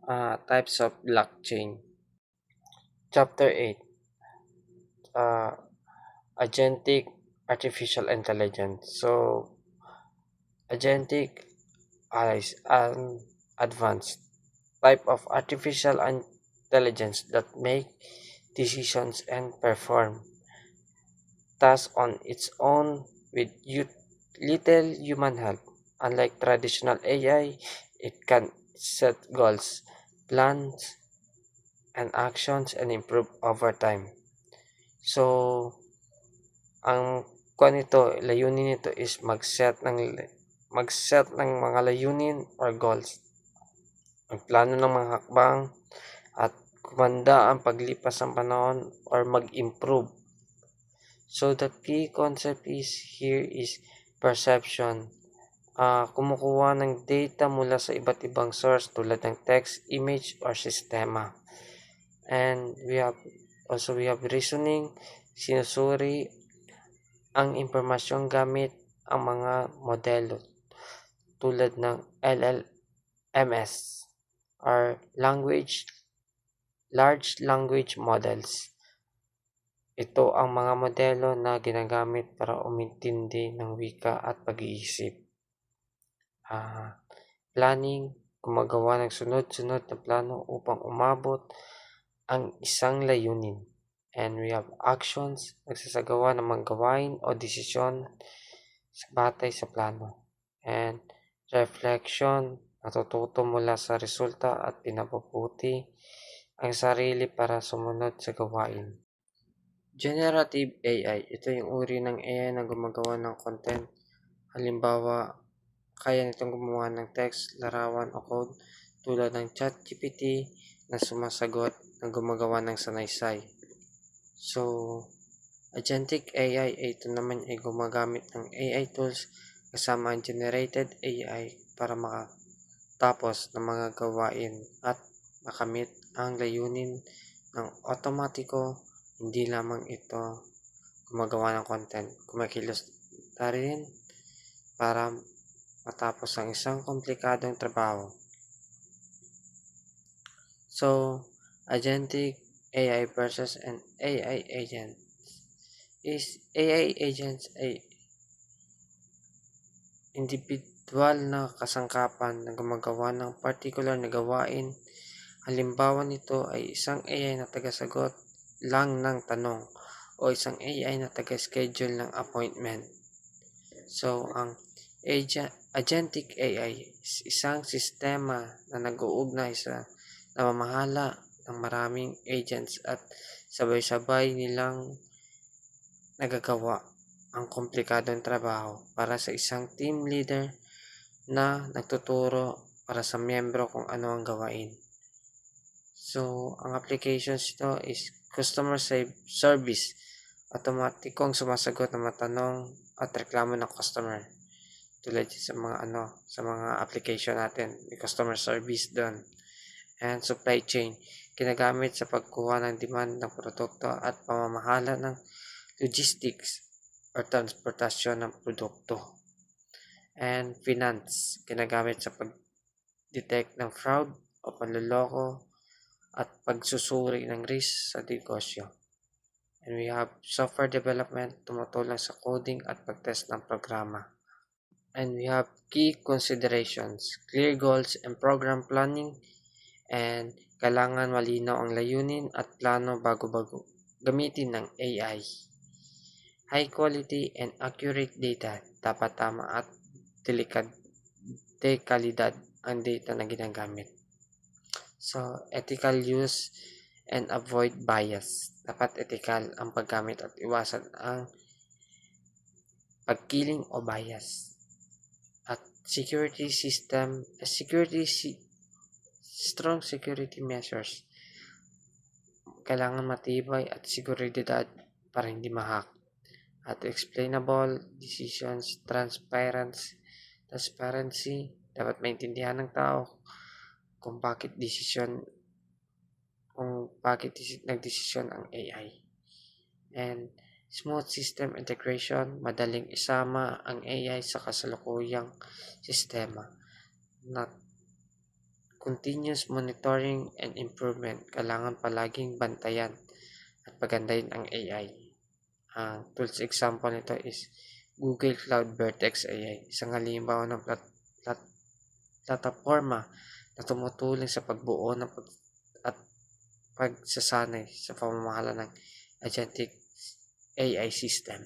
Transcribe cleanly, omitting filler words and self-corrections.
Types of blockchain. Chapter 8. uh, Agentic artificial intelligence. So agentic is an advanced type of artificial intelligence that make decisions and perform tasks on its own with little human help. Unlike traditional AI, it can set goals, plans, and actions and improve over time. So, ang kuha nito, layunin nito is mag-set ng mga layunin or goals. Magplano ng mga hakbang at kumanda ang paglipas ng panahon or mag-improve. So the key concept is here is perception. Kumukuha ng data mula sa iba't ibang source tulad ng text, image, or sistema. And we have reasoning, sinusuri ang impormasyon gamit ang mga modelo tulad ng LLMS or large language models. Ito ang mga modelo na ginagamit para umintindi ng wika at pag-iisip. Planning, gumagawa ng sunod-sunod na plano upang umabot ang isang layunin. And we have actions, nagsasagawa ng mga gawain o desisyon sa batay sa plano. And reflection, natututo mula sa resulta at pinapabuti ang sarili para sumunod sa gawain. Generative AI, ito yung uri ng AI na gumagawa ng content. Halimbawa, kaya nitong gumawa ng text, larawan o code tulad ng ChatGPT na sumasagot na gumagawa ng sanaysay. So, agentic AI ito naman ay gumagamit ng AI tools kasama ang generated AI para makatapos ng mga gawain at makamit ang layunin ng otomatiko. Hindi lamang ito gumagawa ng content, kumikilos na rin para matapos ang isang komplikadong trabaho. So, agentic AI versus an AI agent is AI agents ay individual na kasangkapan na gumagawa ng particular na gawain. Halimbawa nito ay isang AI na tagasagot lang ng tanong o isang AI na taga-schedule ng appointment. So, ang agentic AI is isang sistema na nag-uugnay sa namamahala ng maraming agents at sabay-sabay nilang nagagawa ang komplikadong trabaho para sa isang team leader na nagtuturo para sa miyembro kung ano ang gawain. So, ang applications nito is customer service, automatikong sumasagot ng mga tanong at reklamo ng customer. Tulad sa mga application natin, may customer service doon. And supply chain, ginagamit sa pagkuha ng demand ng produkto at pamamahala ng logistics or transportasyon ng produkto. And finance, ginagamit sa pag-detect ng fraud o panloloko at pagsusuri ng risk sa negosyo. And we have software development, tumutulong sa coding at pag-test ng programa. And we have key considerations, clear goals and program planning, and kailangan malinaw ang layunin at plano bago gamitin ng AI. High quality and accurate data, dapat tama at dekalidad ang data na ginagamit. So, ethical use and avoid bias. Dapat ethical ang paggamit at iwasan ang pagkiling o bias. At strong security measures. Kailangan matibay at seguridad para hindi ma-hack. At explainable decisions, transparency, dapat maintindihan ng tao kung bakit nagdesisyon ang AI. And smooth system integration, madaling isama ang AI sa kasalukuyang sistema. continuous monitoring and improvement. Kailangan palaging bantayan at pagandahin ang AI. Ang tools example nito is Google Cloud Vertex AI, isang halimbawa ng plataporma na tumutulong sa pagbuo ng at pagsasanay sa pamamahala ng agentic AI system.